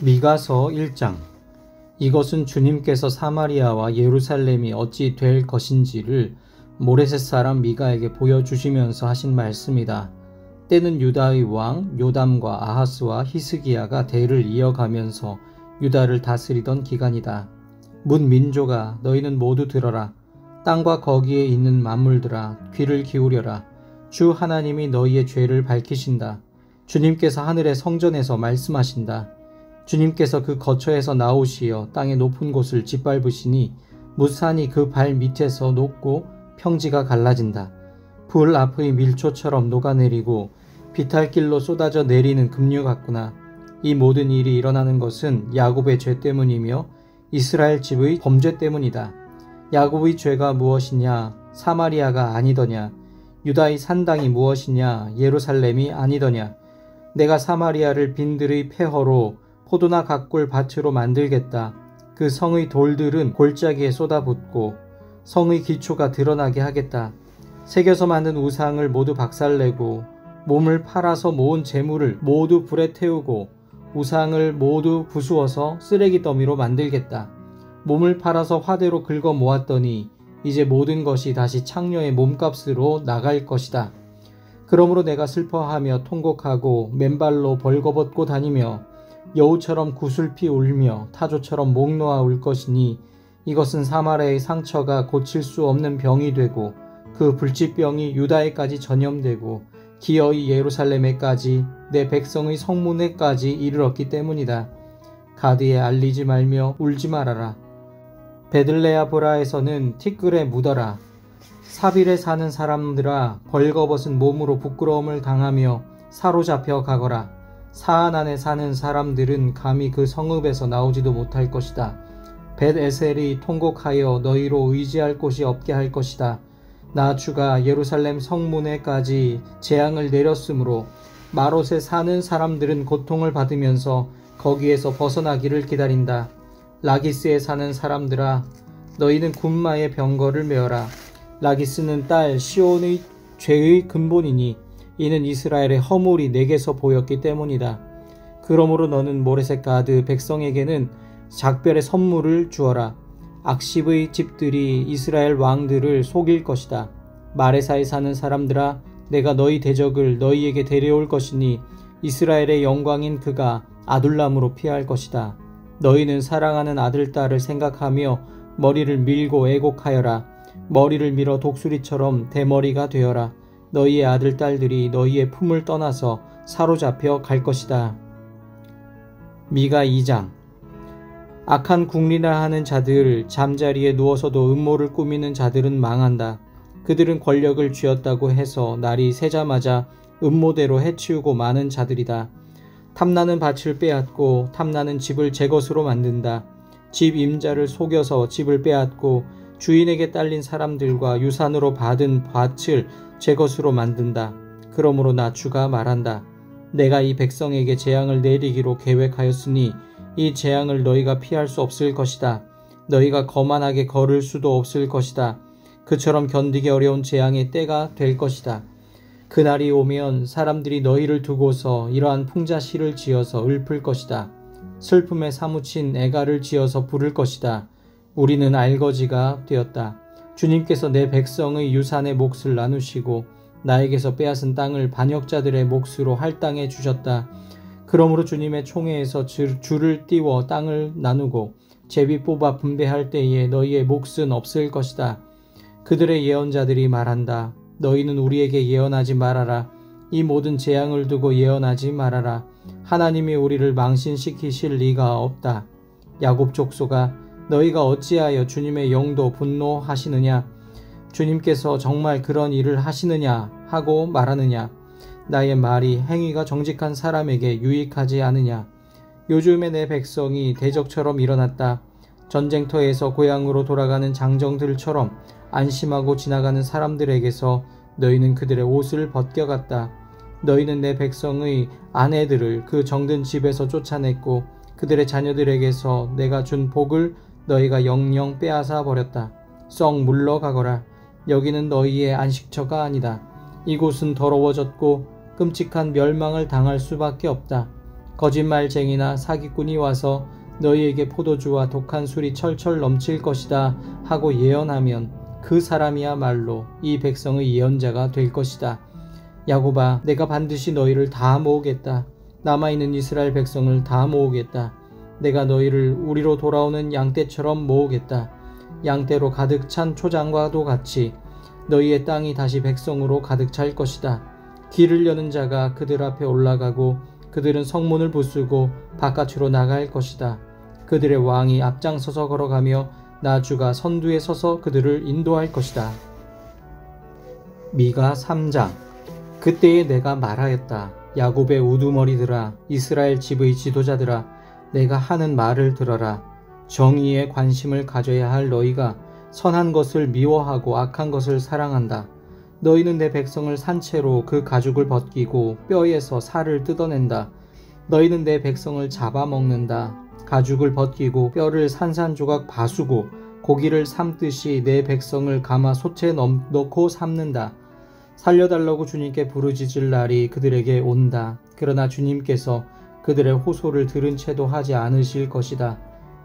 미가서 1장. 이것은 주님께서 사마리아와 예루살렘이 어찌 될 것인지를 모레셋 사람 미가에게 보여주시면서 하신 말씀이다. 때는 유다의 왕 요담과 아하스와 히스기야가 대를 이어가면서 유다를 다스리던 기간이다. 문 민족아, 너희는 모두 들어라. 땅과 거기에 있는 만물들아, 귀를 기울여라. 주 하나님이 너희의 죄를 밝히신다. 주님께서 하늘의 성전에서 말씀하신다. 주님께서 그 거처에서 나오시어 땅의 높은 곳을 짓밟으시니 무산이 그 발 밑에서 녹고 평지가 갈라진다. 불 앞의 밀초처럼 녹아내리고 비탈길로 쏟아져 내리는 급류 같구나. 이 모든 일이 일어나는 것은 야곱의 죄 때문이며 이스라엘 집의 범죄 때문이다. 야곱의 죄가 무엇이냐? 사마리아가 아니더냐? 유다의 산당이 무엇이냐? 예루살렘이 아니더냐? 내가 사마리아를 빈들의 폐허로 포도나 각골 밭으로 만들겠다. 그 성의 돌들은 골짜기에 쏟아붓고 성의 기초가 드러나게 하겠다. 새겨서 만든 우상을 모두 박살내고 몸을 팔아서 모은 재물을 모두 불에 태우고 우상을 모두 부수어서 쓰레기 더미로 만들겠다. 몸을 팔아서 화대로 긁어 모았더니 이제 모든 것이 다시 창녀의 몸값으로 나갈 것이다. 그러므로 내가 슬퍼하며 통곡하고 맨발로 벌거벗고 다니며 여우처럼 구슬피 울며 타조처럼 목 놓아 울 것이니 이것은 사마리아의 상처가 고칠 수 없는 병이 되고 그 불치병이 유다에까지 전염되고 기어이 예루살렘에까지 내 백성의 성문에까지 이르렀기 때문이다. 가드에 알리지 말며 울지 말아라. 베들레아 보라에서는 티끌에 묻어라. 사빌에 사는 사람들아, 벌거벗은 몸으로 부끄러움을 당하며 사로잡혀 가거라. 사안안에 사는 사람들은 감히 그 성읍에서 나오지도 못할 것이다. 벳에셀이 통곡하여 너희로 의지할 곳이 없게 할 것이다. 나 주가 예루살렘 성문에까지 재앙을 내렸으므로 마롯에 사는 사람들은 고통을 받으면서 거기에서 벗어나기를 기다린다. 라기스에 사는 사람들아, 너희는 군마의 병거를 메어라. 라기스는 딸 시온의 죄의 근본이니 이는 이스라엘의 허물이 내게서 보였기 때문이다. 그러므로 너는 모레셋 가드 백성에게는 작별의 선물을 주어라. 악십의 집들이 이스라엘 왕들을 속일 것이다. 마레사에 사는 사람들아, 내가 너희 대적을 너희에게 데려올 것이니 이스라엘의 영광인 그가 아둘람으로 피할 것이다. 너희는 사랑하는 아들 딸을 생각하며 머리를 밀고 애곡하여라. 머리를 밀어 독수리처럼 대머리가 되어라. 너희의 아들 딸들이 너희의 품을 떠나서 사로잡혀 갈 것이다. 미가 2장. 악한 궁리나 하는 자들, 잠자리에 누워서도 음모를 꾸미는 자들은 망한다. 그들은 권력을 쥐었다고 해서 날이 새자마자 음모대로 해치우고 마는 자들이다. 탐나는 밭을 빼앗고 탐나는 집을 제 것으로 만든다. 집 임자를 속여서 집을 빼앗고 주인에게 딸린 사람들과 유산으로 받은 밭을 제 것으로 만든다. 그러므로 나 주가 말한다. 내가 이 백성에게 재앙을 내리기로 계획하였으니 이 재앙을 너희가 피할 수 없을 것이다. 너희가 거만하게 걸을 수도 없을 것이다. 그처럼 견디기 어려운 재앙의 때가 될 것이다. 그날이 오면 사람들이 너희를 두고서 이러한 풍자시를 지어서 읊을 것이다. 슬픔에 사무친 애가를 지어서 부를 것이다. 우리는 알거지가 되었다. 주님께서 내 백성의 유산의 몫을 나누시고 나에게서 빼앗은 땅을 반역자들의 몫으로 할당해 주셨다. 그러므로 주님의 총회에서 줄을 띄워 땅을 나누고 제비 뽑아 분배할 때에 너희의 몫은 없을 것이다. 그들의 예언자들이 말한다. 너희는 우리에게 예언하지 말아라. 이 모든 재앙을 두고 예언하지 말아라. 하나님이 우리를 망신시키실 리가 없다. 야곱 족속아, 너희가 어찌하여 주님의 영도 분노하시느냐? 주님께서 정말 그런 일을 하시느냐 하고 말하느냐? 나의 말이 행위가 정직한 사람에게 유익하지 않으냐? 요즘에 내 백성이 대적처럼 일어났다. 전쟁터에서 고향으로 돌아가는 장정들처럼 안심하고 지나가는 사람들에게서 너희는 그들의 옷을 벗겨갔다. 너희는 내 백성의 아내들을 그 정든 집에서 쫓아냈고 그들의 자녀들에게서 내가 준 복을 너희가 영영 빼앗아 버렸다. 썩 물러가거라. 여기는 너희의 안식처가 아니다. 이곳은 더러워졌고 끔찍한 멸망을 당할 수밖에 없다. 거짓말쟁이나 사기꾼이 와서 너희에게 포도주와 독한 술이 철철 넘칠 것이다 하고 예언하면 그 사람이야말로 이 백성의 예언자가 될 것이다. 야곱아, 내가 반드시 너희를 다 모으겠다. 남아있는 이스라엘 백성을 다 모으겠다. 내가 너희를 우리로 돌아오는 양떼처럼 모으겠다. 양떼로 가득 찬 초장과도 같이 너희의 땅이 다시 백성으로 가득 찰 것이다. 길을 여는 자가 그들 앞에 올라가고 그들은 성문을 부수고 바깥으로 나갈 것이다. 그들의 왕이 앞장서서 걸어가며 나 주가 선두에 서서 그들을 인도할 것이다. 미가 3장. 그때에 내가 말하였다. 야곱의 우두머리들아, 이스라엘 집의 지도자들아, 내가 하는 말을 들어라. 정의에 관심을 가져야 할 너희가 선한 것을 미워하고 악한 것을 사랑한다. 너희는 내 백성을 산채로 그 가죽을 벗기고 뼈에서 살을 뜯어낸다. 너희는 내 백성을 잡아먹는다. 가죽을 벗기고 뼈를 산산조각 바수고 고기를 삶듯이 내 백성을 가마솥에 넣고 삶는다. 살려달라고 주님께 부르짖을 날이 그들에게 온다. 그러나 주님께서 그들의 호소를 들은 채도 하지 않으실 것이다.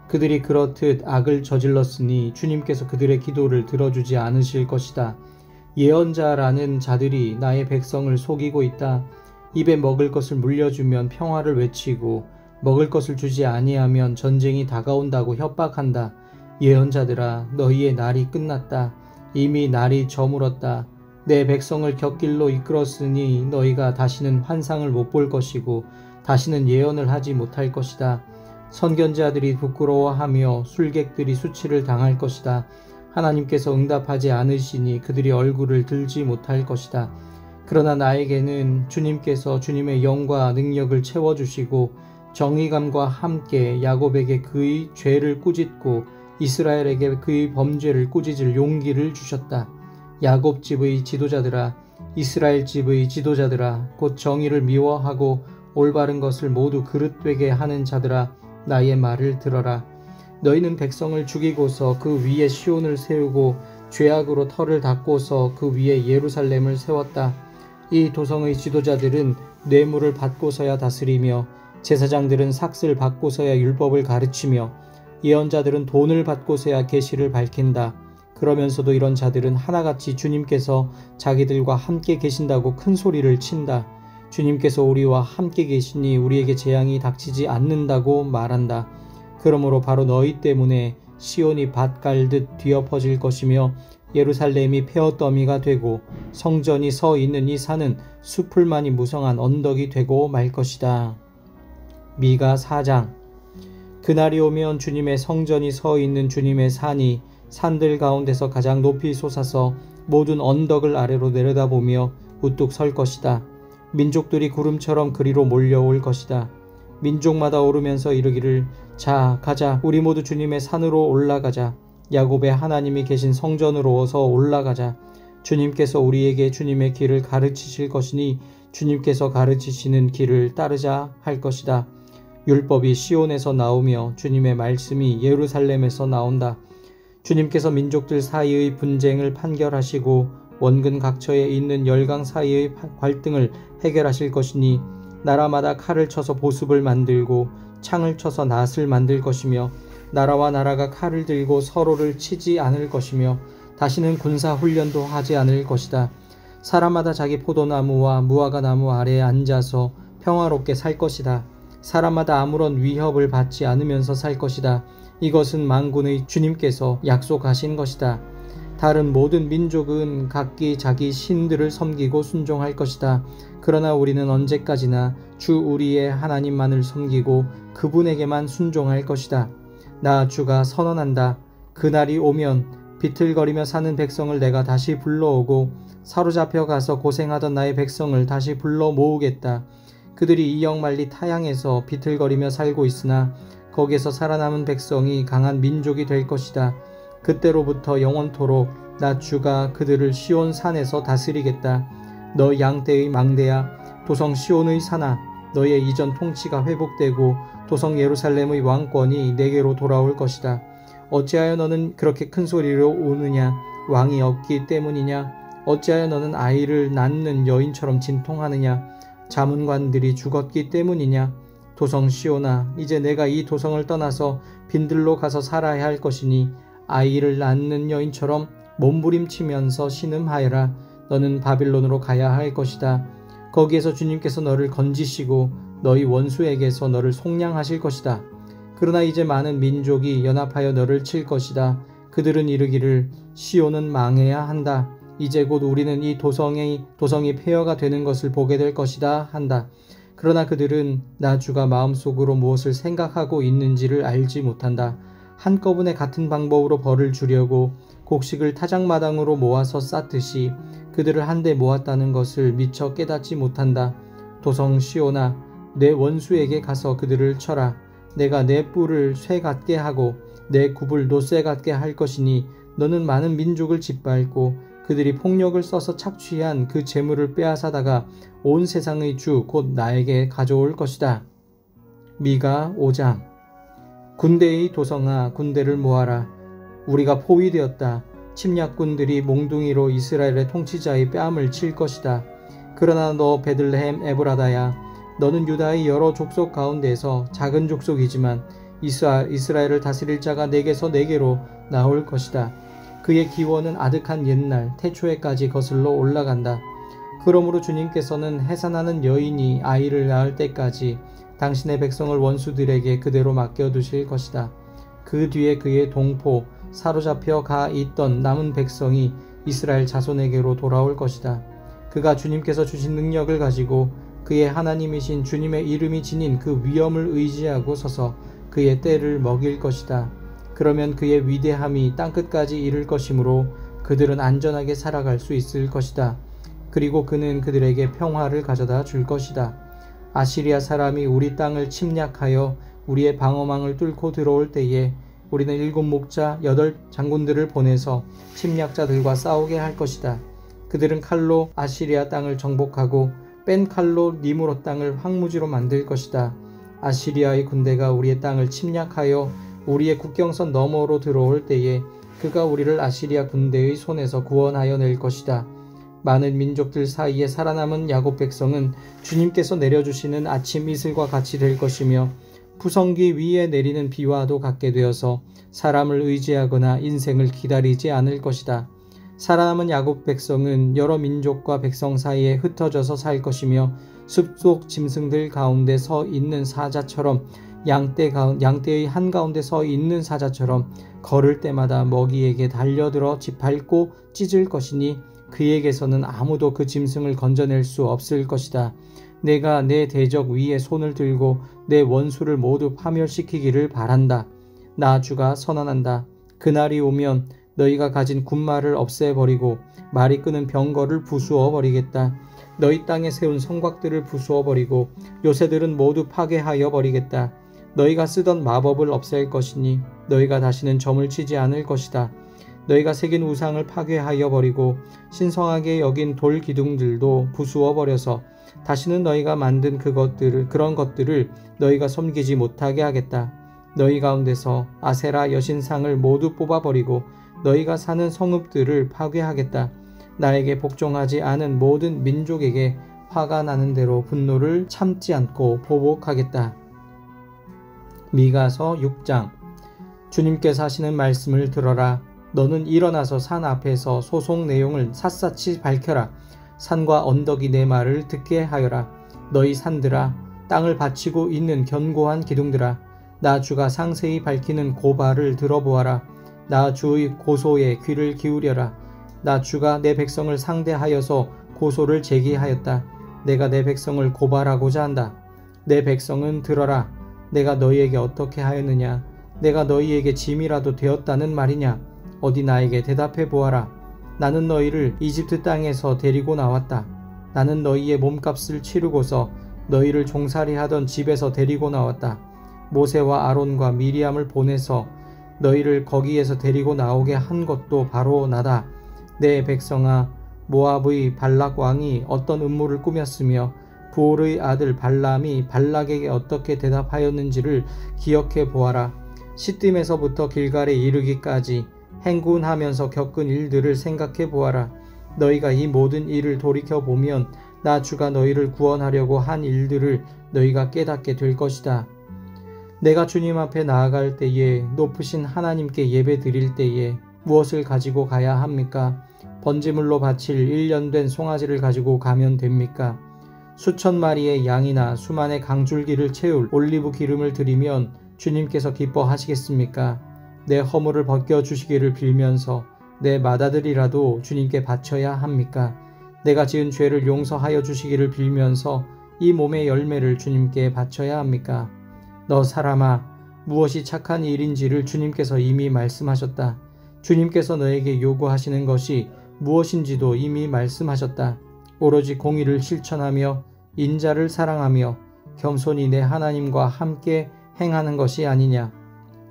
그들이 그렇듯 악을 저질렀으니 주님께서 그들의 기도를 들어주지 않으실 것이다. 예언자라는 자들이 나의 백성을 속이고 있다. 입에 먹을 것을 물려주면 평화를 외치고 먹을 것을 주지 아니하면 전쟁이 다가온다고 협박한다. 예언자들아, 너희의 날이 끝났다. 이미 날이 저물었다. 내 백성을 곁길로 이끌었으니 너희가 다시는 환상을 못 볼 것이고 다시는 예언을 하지 못할 것이다. 선견자들이 부끄러워하며 술객들이 수치를 당할 것이다. 하나님께서 응답하지 않으시니 그들이 얼굴을 들지 못할 것이다. 그러나 나에게는 주님께서 주님의 영과 능력을 채워주시고 정의감과 함께 야곱에게 그의 죄를 꾸짖고 이스라엘에게 그의 범죄를 꾸짖을 용기를 주셨다. 야곱 집의 지도자들아, 이스라엘 집의 지도자들아, 곧 정의를 미워하고 올바른 것을 모두 그릇되게 하는 자들아, 나의 말을 들어라. 너희는 백성을 죽이고서 그 위에 시온을 세우고 죄악으로 터를 닦고서 그 위에 예루살렘을 세웠다. 이 도성의 지도자들은 뇌물을 받고서야 다스리며 제사장들은 삭슬 받고서야 율법을 가르치며 예언자들은 돈을 받고서야 계시를 밝힌다. 그러면서도 이런 자들은 하나같이 주님께서 자기들과 함께 계신다고 큰 소리를 친다. 주님께서 우리와 함께 계시니 우리에게 재앙이 닥치지 않는다고 말한다. 그러므로 바로 너희 때문에 시온이 밭 갈듯 뒤엎어질 것이며 예루살렘이 폐허더미가 되고 성전이 서 있는 이 산은 수풀만이 무성한 언덕이 되고 말 것이다. 미가 4장. 그날이 오면 주님의 성전이 서 있는 주님의 산이 산들 가운데서 가장 높이 솟아서 모든 언덕을 아래로 내려다보며 우뚝 설 것이다. 민족들이 구름처럼 그리로 몰려올 것이다. 민족마다 오르면서 이르기를 자 가자, 우리 모두 주님의 산으로 올라가자. 야곱의 하나님이 계신 성전으로 어서 올라가자. 주님께서 우리에게 주님의 길을 가르치실 것이니 주님께서 가르치시는 길을 따르자 할 것이다. 율법이 시온에서 나오며 주님의 말씀이 예루살렘에서 나온다. 주님께서 민족들 사이의 분쟁을 판결하시고 원근 각처에 있는 열강 사이의 갈등을 해결하실 것이니 나라마다 칼을 쳐서 보습을 만들고 창을 쳐서 낫을 만들 것이며 나라와 나라가 칼을 들고 서로를 치지 않을 것이며 다시는 군사 훈련도 하지 않을 것이다. 사람마다 자기 포도나무와 무화과나무 아래에 앉아서 평화롭게 살 것이다. 사람마다 아무런 위협을 받지 않으면서 살 것이다. 이것은 만군의 주님께서 약속하신 것이다. 다른 모든 민족은 각기 자기 신들을 섬기고 순종할 것이다. 그러나 우리는 언제까지나 주 우리의 하나님만을 섬기고 그분에게만 순종할 것이다. 나 주가 선언한다. 그날이 오면 비틀거리며 사는 백성을 내가 다시 불러오고 사로잡혀 가서 고생하던 나의 백성을 다시 불러 모으겠다. 그들이 이역만리 타향에서 비틀거리며 살고 있으나 거기에서 살아남은 백성이 강한 민족이 될 것이다. 그때로부터 영원토록 나 주가 그들을 시온 산에서 다스리겠다. 너 양떼의 망대야, 도성 시온의 산아, 너의 이전 통치가 회복되고 도성 예루살렘의 왕권이 내게로 돌아올 것이다. 어찌하여 너는 그렇게 큰 소리로 우느냐? 왕이 없기 때문이냐? 어찌하여 너는 아이를 낳는 여인처럼 진통하느냐? 자문관들이 죽었기 때문이냐? 도성 시온아, 이제 내가 이 도성을 떠나서 빈들로 가서 살아야 할 것이니 아이를 낳는 여인처럼 몸부림치면서 신음하여라. 너는 바빌론으로 가야 할 것이다. 거기에서 주님께서 너를 건지시고 너희 원수에게서 너를 속량하실 것이다. 그러나 이제 많은 민족이 연합하여 너를 칠 것이다. 그들은 이르기를 시온은 망해야 한다. 이제 곧 우리는 이 도성이 폐허가 되는 것을 보게 될 것이다 한다. 그러나 그들은 나 주가 마음속으로 무엇을 생각하고 있는지를 알지 못한다. 한꺼번에 같은 방법으로 벌을 주려고 곡식을 타작마당으로 모아서 쌓듯이 그들을 한데 모았다는 것을 미처 깨닫지 못한다. 도성 시온아, 내 원수에게 가서 그들을 쳐라. 내가 내 뿔을 쇠 같게 하고 내 굽을 노쇠 같게 할 것이니 너는 많은 민족을 짓밟고 그들이 폭력을 써서 착취한 그 재물을 빼앗아다가 온 세상의 주 곧 나에게 가져올 것이다. 미가 5장. 군대의 도성아, 군대를 모아라. 우리가 포위되었다. 침략군들이 몽둥이로 이스라엘의 통치자의 뺨을 칠 것이다. 그러나 너 베들레헴 에브라다야, 너는 유다의 여러 족속 가운데서 작은 족속이지만 이스라엘을 다스릴 자가 내게서 내게로 나올 것이다. 그의 기원은 아득한 옛날 태초에까지 거슬러 올라간다. 그러므로 주님께서는 해산하는 여인이 아이를 낳을 때까지 당신의 백성을 원수들에게 그대로 맡겨두실 것이다. 그 뒤에 그의 동포 사로잡혀 가 있던 남은 백성이 이스라엘 자손에게로 돌아올 것이다. 그가 주님께서 주신 능력을 가지고 그의 하나님이신 주님의 이름이 지닌 그 위엄을 의지하고 서서 그의 때를 먹일 것이다. 그러면 그의 위대함이 땅끝까지 이를 것이므로 그들은 안전하게 살아갈 수 있을 것이다. 그리고 그는 그들에게 평화를 가져다 줄 것이다. 아시리아 사람이 우리 땅을 침략하여 우리의 방어망을 뚫고 들어올 때에 우리는 7 목자 8 장군들을 보내서 침략자들과 싸우게 할 것이다. 그들은 칼로 아시리아 땅을 정복하고 뺀 칼로 니므롯 땅을 황무지로 만들 것이다. 아시리아의 군대가 우리의 땅을 침략하여 우리의 국경선 너머로 들어올 때에 그가 우리를 아시리아 군대의 손에서 구원하여 낼 것이다. 많은 민족들 사이에 살아남은 야곱 백성은 주님께서 내려주시는 아침 이슬과 같이 될 것이며 푸성기 위에 내리는 비와도 같게 되어서 사람을 의지하거나 인생을 기다리지 않을 것이다. 살아남은 야곱 백성은 여러 민족과 백성 사이에 흩어져서 살 것이며 숲속 짐승들 가운데 서 있는 사자처럼 양떼의 한가운데 서 있는 사자처럼 걸을 때마다 먹이에게 달려들어 짓밟고 찢을 것이니 그에게서는 아무도 그 짐승을 건져낼 수 없을 것이다. 내가 내 대적 위에 손을 들고 내 원수를 모두 파멸시키기를 바란다. 나 주가 선언한다. 그날이 오면 너희가 가진 군마를 없애버리고 말이 끄는 병거를 부수어 버리겠다. 너희 땅에 세운 성곽들을 부수어 버리고 요새들은 모두 파괴하여 버리겠다. 너희가 쓰던 마법을 없앨 것이니 너희가 다시는 점을 치지 않을 것이다. 너희가 새긴 우상을 파괴하여 버리고 신성하게 여긴 돌 기둥들도 부수어 버려서 다시는 너희가 만든 그런 것들을 너희가 섬기지 못하게 하겠다. 너희 가운데서 아세라 여신상을 모두 뽑아버리고 너희가 사는 성읍들을 파괴하겠다. 나에게 복종하지 않은 모든 민족에게 화가 나는 대로 분노를 참지 않고 보복하겠다. 미가서 6장. 주님께서 하시는 말씀을 들어라. 너는 일어나서 산 앞에서 소송 내용을 샅샅이 밝혀라. 산과 언덕이 내 말을 듣게 하여라. 너희 산들아, 땅을 받치고 있는 견고한 기둥들아, 나 주가 상세히 밝히는 고발을 들어보아라. 나 주의 고소에 귀를 기울여라. 나 주가 내 백성을 상대하여서 고소를 제기하였다. 내가 내 백성을 고발하고자 한다. 내 백성은 들어라. 내가 너희에게 어떻게 하였느냐? 내가 너희에게 짐이라도 되었다는 말이냐? 어디 나에게 대답해 보아라. 나는 너희를 이집트 땅에서 데리고 나왔다. 나는 너희의 몸값을 치르고서 너희를 종살이 하던 집에서 데리고 나왔다. 모세와 아론과 미리암을 보내서 너희를 거기에서 데리고 나오게 한 것도 바로 나다. 내 백성아, 모압의 발락 왕이 어떤 음모를 꾸몄으며 부올의 아들 발람이 발락에게 어떻게 대답하였는지를 기억해 보아라. 시딤에서부터 길갈에 이르기까지 행군하면서 겪은 일들을 생각해 보아라. 너희가 이 모든 일을 돌이켜 보면 나 주가 너희를 구원하려고 한 일들을 너희가 깨닫게 될 것이다. 내가 주님 앞에 나아갈 때에 높으신 하나님께 예배 드릴 때에 무엇을 가지고 가야 합니까? 번제물로 바칠 1년 된 송아지를 가지고 가면 됩니까? 수천 마리의 양이나 수만의 강줄기를 채울 올리브 기름을 드리면 주님께서 기뻐하시겠습니까? 내 허물을 벗겨주시기를 빌면서 내 맏아들이라도 주님께 바쳐야 합니까? 내가 지은 죄를 용서하여 주시기를 빌면서 이 몸의 열매를 주님께 바쳐야 합니까? 너 사람아, 무엇이 착한 일인지를 주님께서 이미 말씀하셨다. 주님께서 너에게 요구하시는 것이 무엇인지도 이미 말씀하셨다. 오로지 공의를 실천하며 인자를 사랑하며 겸손히 내 하나님과 함께 행하는 것이 아니냐.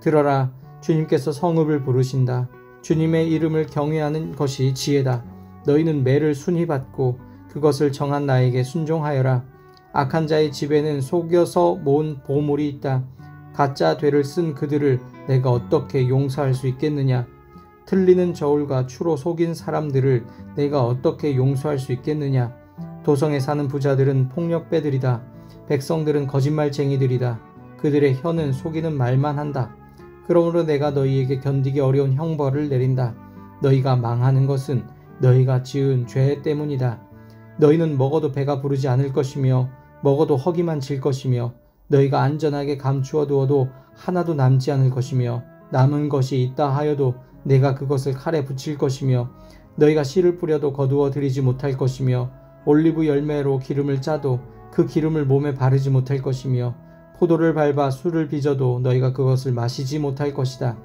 들어라, 주님께서 성읍을 부르신다. 주님의 이름을 경외하는 것이 지혜다. 너희는 매를 순히 받고 그것을 정한 나에게 순종하여라. 악한 자의 집에는 속여서 모은 보물이 있다. 가짜 되를 쓴 그들을 내가 어떻게 용서할 수 있겠느냐. 틀리는 저울과 추로 속인 사람들을 내가 어떻게 용서할 수 있겠느냐. 도성에 사는 부자들은 폭력배들이다. 백성들은 거짓말쟁이들이다. 그들의 혀는 속이는 말만 한다. 그러므로 내가 너희에게 견디기 어려운 형벌을 내린다. 너희가 망하는 것은 너희가 지은 죄 때문이다. 너희는 먹어도 배가 부르지 않을 것이며 먹어도 허기만 질 것이며 너희가 안전하게 감추어 두어도 하나도 남지 않을 것이며 남은 것이 있다 하여도 내가 그것을 칼에 붙일 것이며 너희가 씨를 뿌려도 거두어 들이지 못할 것이며 올리브 열매로 기름을 짜도 그 기름을 몸에 바르지 못할 것이며 포도를 밟아 술을 빚어도 너희가 그것을 마시지 못할 것이다.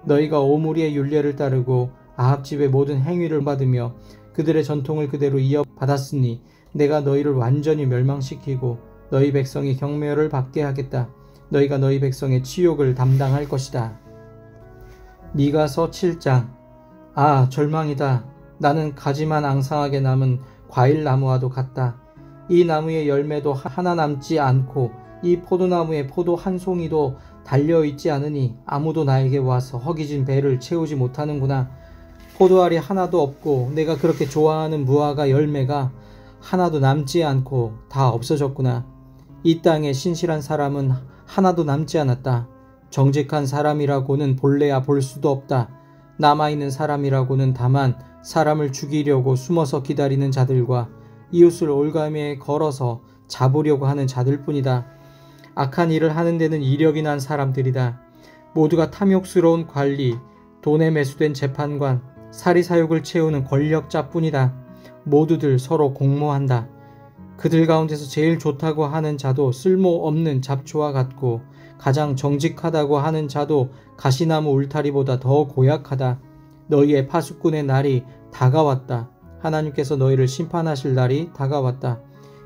너희가 오므리의 율례를 따르고 아합 집의 모든 행위를 받으며 그들의 전통을 그대로 이어받았으니 내가 너희를 완전히 멸망시키고 너희 백성이 경멸을 받게 하겠다. 너희가 너희 백성의 치욕을 담당할 것이다. 미가서 7장. 아, 절망이다. 나는 가지만 앙상하게 남은 과일나무와도 같다. 이 나무의 열매도 하나 남지 않고 이 포도나무에 포도 한 송이도 달려있지 않으니 아무도 나에게 와서 허기진 배를 채우지 못하는구나. 포도알이 하나도 없고 내가 그렇게 좋아하는 무화과 열매가 하나도 남지 않고 다 없어졌구나. 이 땅에 신실한 사람은 하나도 남지 않았다. 정직한 사람이라고는 볼래야 볼 수도 없다. 남아있는 사람이라고는 다만 사람을 죽이려고 숨어서 기다리는 자들과 이웃을 올가매에 걸어서 잡으려고 하는 자들뿐이다. 악한 일을 하는 데는 이력이 난 사람들이다. 모두가 탐욕스러운 관리, 돈에 매수된 재판관, 사리사욕을 채우는 권력자뿐이다. 모두들 서로 공모한다. 그들 가운데서 제일 좋다고 하는 자도 쓸모없는 잡초와 같고 가장 정직하다고 하는 자도 가시나무 울타리보다 더 고약하다. 너희의 파수꾼의 날이 다가왔다. 하나님께서 너희를 심판하실 날이 다가왔다.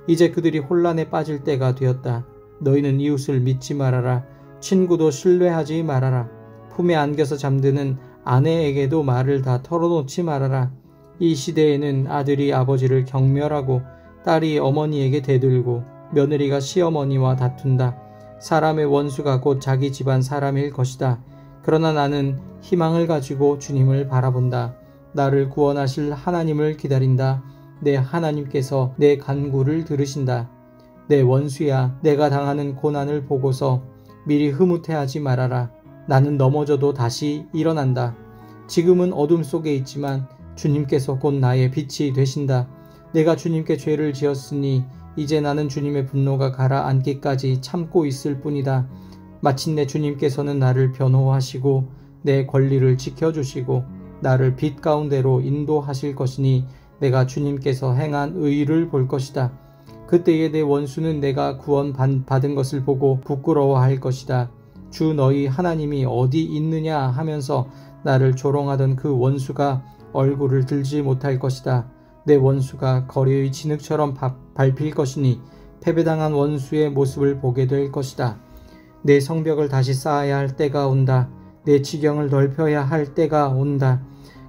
이제 그들이 혼란에 빠질 때가 되었다. 너희는 이웃을 믿지 말아라. 친구도 신뢰하지 말아라. 품에 안겨서 잠드는 아내에게도 말을 다 털어놓지 말아라. 이 시대에는 아들이 아버지를 경멸하고 딸이 어머니에게 대들고 며느리가 시어머니와 다툰다. 사람의 원수가 곧 자기 집안 사람일 것이다. 그러나 나는 희망을 가지고 주님을 바라본다. 나를 구원하실 하나님을 기다린다. 내 하나님께서 내 간구를 들으신다. 내 원수야, 내가 당하는 고난을 보고서 미리 흐뭇해하지 말아라. 나는 넘어져도 다시 일어난다. 지금은 어둠 속에 있지만 주님께서 곧 나의 빛이 되신다. 내가 주님께 죄를 지었으니 이제 나는 주님의 분노가 가라앉기까지 참고 있을 뿐이다. 마침내 주님께서는 나를 변호하시고 내 권리를 지켜주시고 나를 빛 가운데로 인도하실 것이니 내가 주님께서 행한 의를 볼 것이다. 그때에 내 원수는 내가 구원받은 것을 보고 부끄러워할 것이다. 주 너희 하나님이 어디 있느냐 하면서 나를 조롱하던 그 원수가 얼굴을 들지 못할 것이다. 내 원수가 거리의 진흙처럼 밟힐 것이니 패배당한 원수의 모습을 보게 될 것이다. 내 성벽을 다시 쌓아야 할 때가 온다. 내 지경을 넓혀야 할 때가 온다.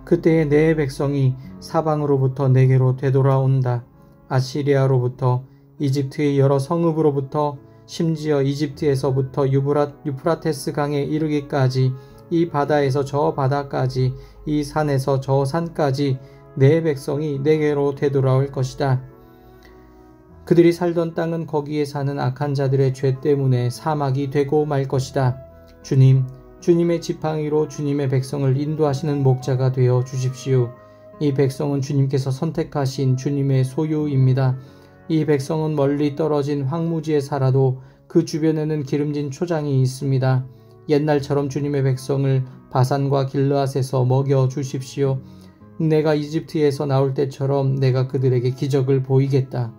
그때에 내 백성이 사방으로부터 내게로 되돌아온다. 아시리아로부터, 이집트의 여러 성읍으로부터, 심지어 이집트에서부터 유프라테스 강에 이르기까지, 이 바다에서 저 바다까지, 이 산에서 저 산까지 내 백성이 내게로 되돌아올 것이다. 그들이 살던 땅은 거기에 사는 악한 자들의 죄 때문에 사막이 되고 말 것이다. 주님, 주님의 지팡이로 주님의 백성을 인도하시는 목자가 되어 주십시오. 이 백성은 주님께서 선택하신 주님의 소유입니다. 이 백성은 멀리 떨어진 황무지에 살아도 그 주변에는 기름진 초장이 있습니다. 옛날처럼 주님의 백성을 바산과 길르앗에서 먹여 주십시오. 내가 이집트에서 나올 때처럼 내가 그들에게 기적을 보이겠다.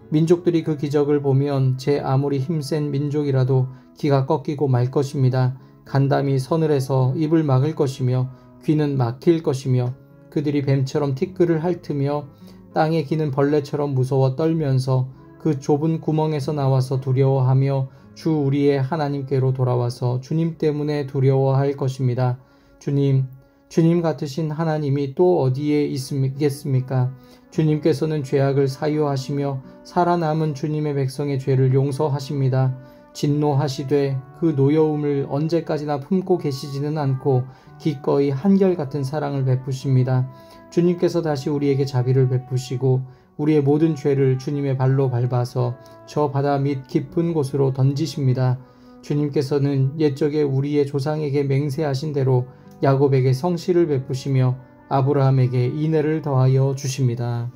민족들이 그 기적을 보면 제 아무리 힘센 민족이라도 기가 꺾이고 말 것입니다. 간담이 서늘해서 입을 막을 것이며 귀는 막힐 것이며 그들이 뱀처럼 티끌을 핥으며 땅에 기는 벌레처럼 무서워 떨면서 그 좁은 구멍에서 나와서 두려워하며 주 우리의 하나님께로 돌아와서 주님 때문에 두려워할 것입니다. 주님 같으신 하나님이 또 어디에 있겠습니까? 주님께서는 죄악을 사유하시며 살아남은 주님의 백성의 죄를 용서하십니다. 진노하시되 그 노여움을 언제까지나 품고 계시지는 않고 기꺼이 한결같은 사랑을 베푸십니다. 주님께서 다시 우리에게 자비를 베푸시고 우리의 모든 죄를 주님의 발로 밟아서 저 바다 밑 깊은 곳으로 던지십니다. 주님께서는 옛적에 우리의 조상에게 맹세하신 대로 야곱에게 성실을 베푸시며 아브라함에게 인애를 더하여 주십니다.